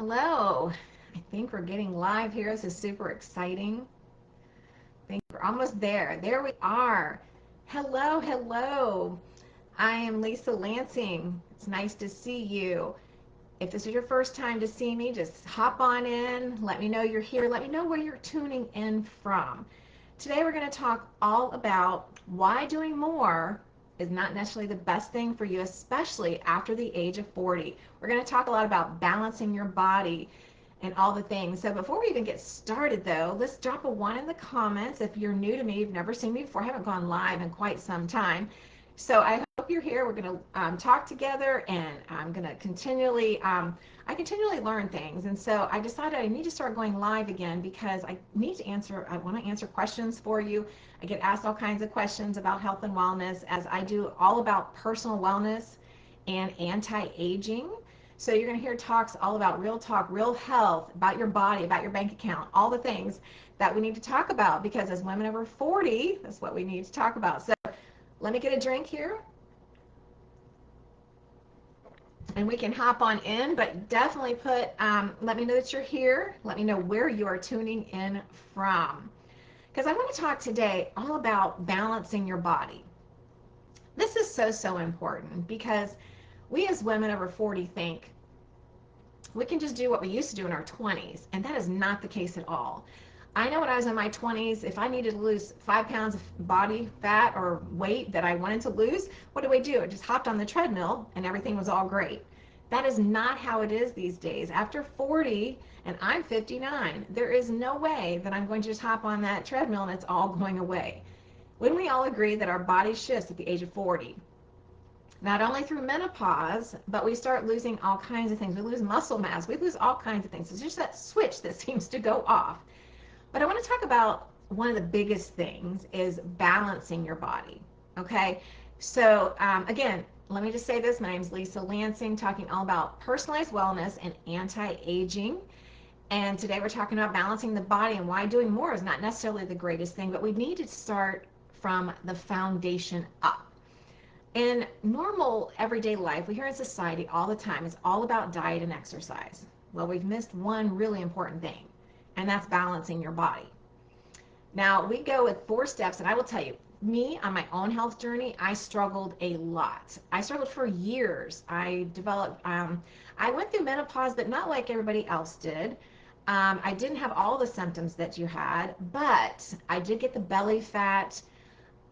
Hello. I think we're getting live here. This is super exciting. I think we're almost there. There we are. Hello, hello. I am Lisa Lansing. It's nice to see you. If this is your first time to see me, just hop on in. Let me know you're here. Let me know where you're tuning in from. Today we're going to talk all about why doing more is not necessarily the best thing for you, especially after the age of 40. We're going to talk a lot about balancing your body and all the things. So before we even get started though, let's drop a one in the comments. If you're new to me, you've never seen me before, I haven't gone live in quite some time. So I hope you're here. We're going to talk together, and I'm going to I continually learn things. And so I decided I need to start going live again because I want to answer questions for you. I get asked all kinds of questions about health and wellness, as I do all about personal wellness and anti-aging. So you're going to hear talks all about real talk, real health, about your body, about your bank account, all the things that we need to talk about, because as women over 40, that's what we need to talk about. So let me get a drink here and we can hop on in, but definitely let me know that you're here. Let me know where you are tuning in from, because I want to talk today all about balancing your body. This is so important, because we as women over 40 think we can just do what we used to do in our 20s, and that is not the case at all. I know when I was in my 20s, if I needed to lose 5 pounds of body fat or weight that I wanted to lose, what do? I just hopped on the treadmill and everything was all great. That is not how it is these days. After 40, and I'm 59, there is no way that I'm going to just hop on that treadmill and it's all going away. When we all agree that our body shifts at the age of 40, not only through menopause, but we start losing all kinds of things. We lose muscle mass, we lose all kinds of things. It's just that switch that seems to go off. But I want to talk about one of the biggest things is balancing your body. Okay. So again, let me just say this. My name is Lisa Lansing, talking all about personalized wellness and anti-aging. And today we're talking about balancing the body and why doing more is not necessarily the greatest thing, but we need to start from the foundation up. In normal everyday life, we hear in society all the time, it's all about diet and exercise. Well, we've missed one really important thing, and that's balancing your body. Now, we go with 4 steps, and I will tell you, me on my own health journey, I struggled a lot. I struggled for years. I went through menopause, but not like everybody else did. I didn't have all the symptoms that you had, but I did get the belly fat.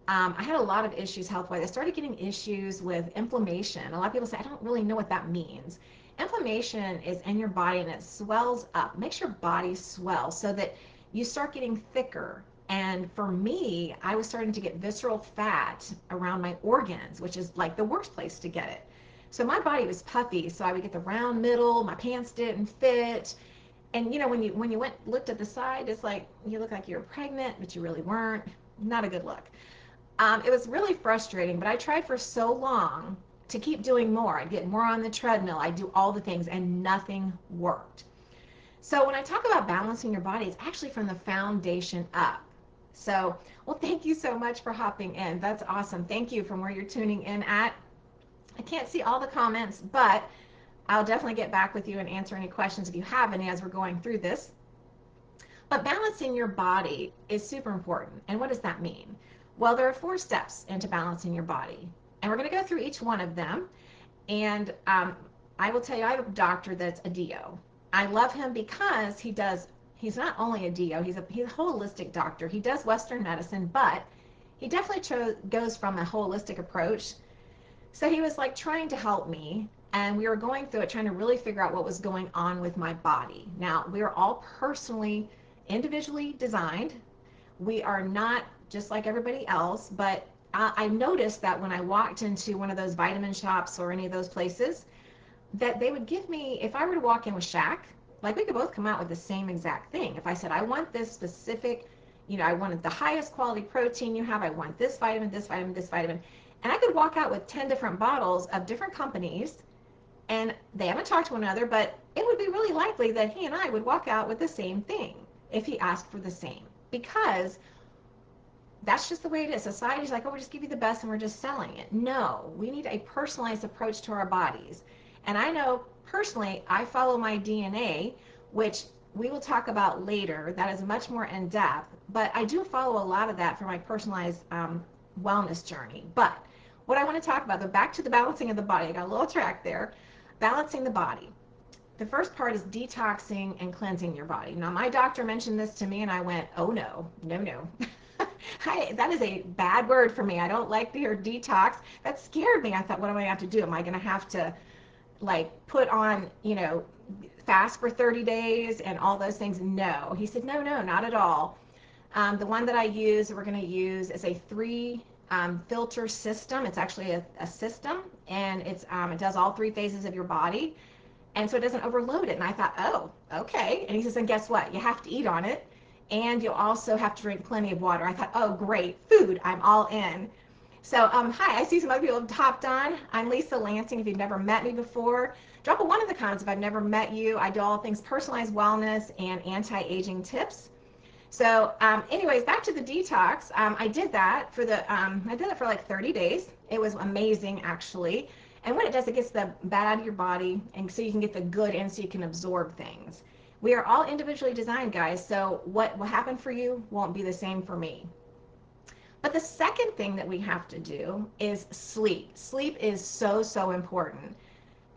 I had a lot of issues health-wise. I started getting issues with inflammation. A lot of people say, I don't really know what that means. Inflammation is in your body and it swells up, makes your body swell so that you start getting thicker. And for me, I was starting to get visceral fat around my organs, which is like the worst place to get it. So my body was puffy, so I would get the round middle, my pants didn't fit. And you know, when you went looked at the side, it's like you look like you were pregnant, but you really weren't. Not a good look. It was really frustrating, but I tried for so long to keep doing more. I'd get more on the treadmill. I'd do all the things, and nothing worked. So when I talk about balancing your body, it's actually from the foundation up. So, well, thank you so much for hopping in. That's awesome. Thank you from where you're tuning in at. I can't see all the comments, but I'll definitely get back with you and answer any questions if you have any as we're going through this. But balancing your body is super important. And what does that mean? Well, there are 4 steps into balancing your body. And we're going to go through each one of them. And I will tell you, I have a doctor that's a DO. I love him because he's not only a DO, he's a holistic doctor. He does Western medicine, but he definitely goes from a holistic approach. So he was like trying to help me, and we were going through it, trying to really figure out what was going on with my body. Now, we are all personally, individually designed. We are not just like everybody else, but I noticed that when I walked into one of those vitamin shops or any of those places, that they would give me, if I were to walk in with Shaq, like we could both come out with the same exact thing. If I said, I want this specific, I wanted the highest quality protein you have, I want this vitamin, this vitamin, this vitamin, and I could walk out with 10 different bottles of different companies, and they haven't talked to one another, but it would be really likely that he and I would walk out with the same thing if he asked for the same, because that's just the way it is. Society's like, oh, we'll just give you the best and we're just selling it. No, we need a personalized approach to our bodies. And I know personally, I follow my DNA, which we will talk about later. That is much more in depth, but I do follow a lot of that for my personalized wellness journey. But what I want to talk about, back to the balancing of the body, I got a little track there. Balancing the body. The first part is detoxing and cleansing your body. Now, my doctor mentioned this to me, and I went, oh no, no, no. That is a bad word for me. I don't like the word detox. That scared me. I thought, what am I going to have to do? Am I going to have to like put on, fast for 30 days and all those things? No. He said, no, no, not at all. The one that we're going to use is a three filter system. It's actually a system, and it does all three phases of your body. And so it doesn't overload it. And I thought, oh, okay. And he says, and guess what? You have to eat on it. And you'll also have to drink plenty of water. I thought, oh, great. Food. I'm all in. So, hi, I see some other people have hopped on. I'm Lisa Lansing. If you've never met me before, drop a one in the comments if I've never met you. I do all things personalized wellness and anti-aging tips. So, anyways, back to the detox. I did that for like 30 days. It was amazing, actually. And what it does, it gets the bad out of your body, and so you can get the good in, so you can absorb things. We are all individually designed, guys, so what will happen for you won't be the same for me. But the second thing that we have to do is sleep. Sleep is so, so important.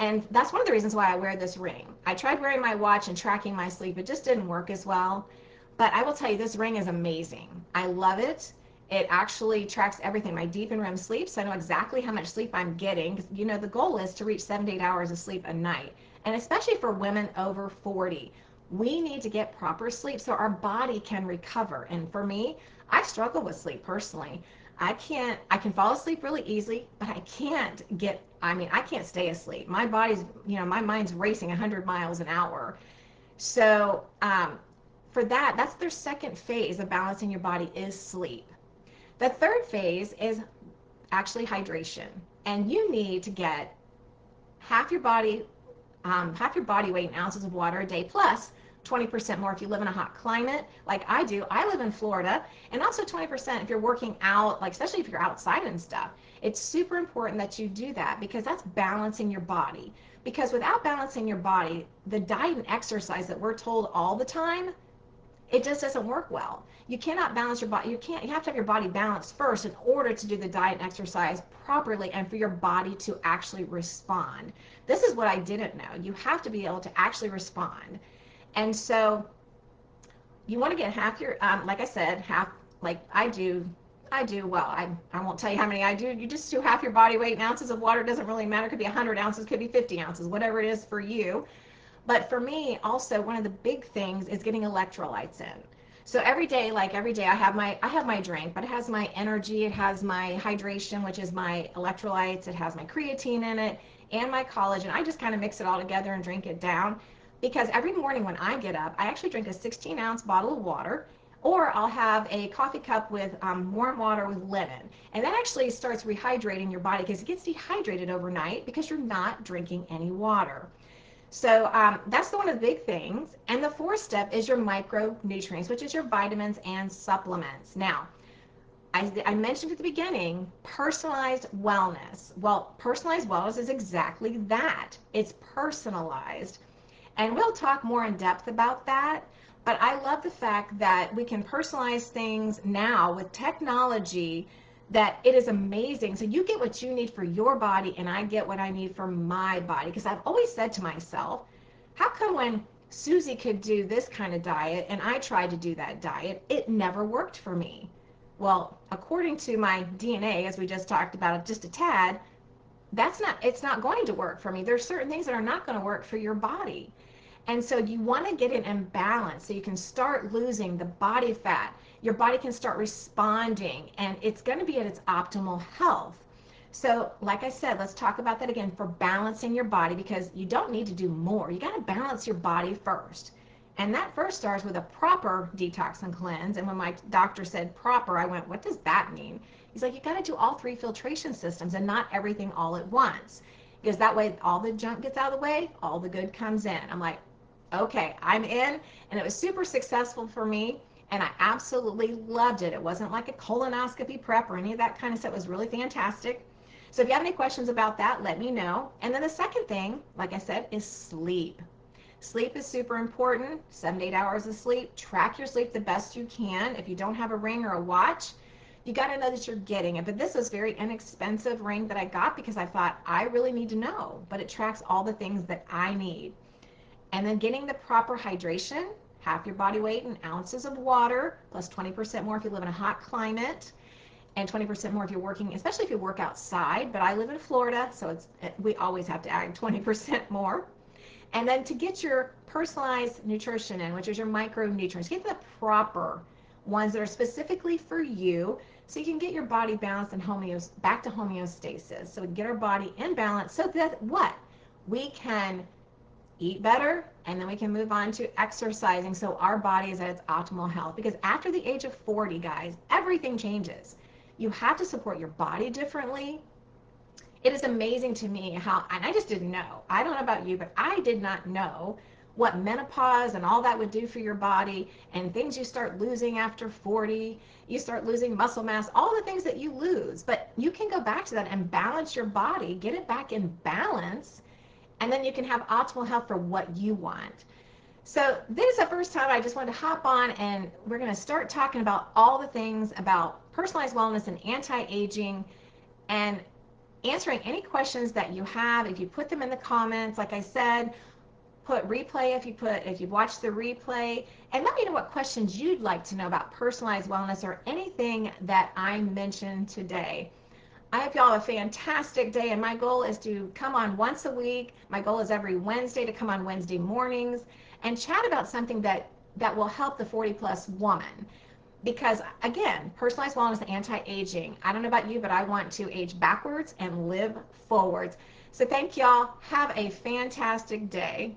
And that's one of the reasons why I wear this ring. I tried wearing my watch and tracking my sleep. It just didn't work as well. But I will tell you, this ring is amazing. I love it. It actually tracks everything, my deep and REM sleep, so I know exactly how much sleep I'm getting. Because, the goal is to reach 7 to 8 hours of sleep a night. And especially for women over 40, we need to get proper sleep so our body can recover. And for me, I struggle with sleep personally. I can fall asleep really easily, but I can't stay asleep. My my mind's racing 100 miles an hour. So for that's their second phase of balancing your body is sleep. The third phase is actually hydration. And you need to get half your body weight in ounces of water a day, plus 20% more if you live in a hot climate like I do. I live in Florida. And also 20% if you're working out, like especially if you're outside and stuff. It's super important that you do that, because that's balancing your body. Because without balancing your body, the diet and exercise that we're told all the time, it just doesn't work well. You cannot balance your body. You have to have your body balanced first in order to do the diet and exercise properly, and for your body to actually respond. This is what I didn't know. You have to be able to actually respond. And so you want to get half your, like I said, half, like I do. Well, I won't tell you how many I do. You just do half your body weight in ounces of water. It doesn't really matter. It could be 100 ounces, could be 50 ounces, whatever it is for you. But for me, also, one of the big things is getting electrolytes in. So every day, I have my drink, but it has my energy, it has my hydration, which is my electrolytes, it has my creatine in it, and my collagen. I just kind of mix it all together and drink it down, because every morning when I get up, I actually drink a 16-ounce bottle of water, or I'll have a coffee cup with warm water with lemon. And that actually starts rehydrating your body, because it gets dehydrated overnight because you're not drinking any water. So that's one of the big things. And the fourth step is your micronutrients, which is your vitamins and supplements. Now, I mentioned at the beginning, personalized wellness. Well, personalized wellness is exactly that. It's personalized. And we'll talk more in depth about that. But I love the fact that we can personalize things now with technology, that it is amazing. So you get what you need for your body, and I get what I need for my body. Because I've always said to myself, how come when Susie could do this kind of diet and I tried to do that diet, it never worked for me? Well, according to my DNA, as we just talked about just a tad, it's not going to work for me. There's certain things that are not going to work for your body. And so you want to get it in balance so you can start losing the body fat. Your body can start responding, and it's going to be at its optimal health. So like I said, let's talk about that again for balancing your body, because you don't need to do more. You got to balance your body first. And that first starts with a proper detox and cleanse. And when my doctor said proper, I went, what does that mean? He's like, you got to do all three filtration systems and not everything all at once. Because that way all the junk gets out of the way, all the good comes in. I'm like, okay, I'm in. And it was super successful for me. And I absolutely loved it. It wasn't like a colonoscopy prep or any of that kind of stuff. It was really fantastic. So if you have any questions about that, let me know. And then the second thing, like I said, is sleep. Sleep is super important. 7 to 8 hours of sleep. Track your sleep the best you can. If you don't have a ring or a watch, you got to know that you're getting it. But this was a very inexpensive ring that I got because I thought I really need to know. But it tracks all the things that I need. And then getting the proper hydration, half your body weight in ounces of water, plus 20% more if you live in a hot climate, and 20% more if you're working, especially if you work outside. But I live in Florida, so we always have to add 20% more. And then to get your personalized nutrition in, which is your micronutrients, get the proper ones that are specifically for you so you can get your body balanced and back to homeostasis. So we get our body in balance so that what? We can eat better, and then we can move on to exercising so our body is at its optimal health. Because after the age of 40, guys, everything changes. You have to support your body differently. It is amazing to me how, and I just didn't know. I don't know about you, but I did not know what menopause and all that would do for your body and things you start losing after 40. You start losing muscle mass, all the things that you lose. But you can go back to that and balance your body, get it back in balance, and then you can have optimal health for what you want. So this is the first time I just wanted to hop on, and we're going to start talking about all the things about personalized wellness and anti-aging, and answering any questions that you have. If you put them in the comments, like I said, put replay if you've watched the replay, and let me know what questions you'd like to know about personalized wellness or anything that I mentioned today. I hope y'all have a fantastic day, and my goal is to come on once a week. My goal is every Wednesday to come on Wednesday mornings and chat about something that will help the 40 plus woman. Because again, personalized wellness and anti-aging, I don't know about you, but I want to age backwards and live forwards. So thank y'all. Have a fantastic day.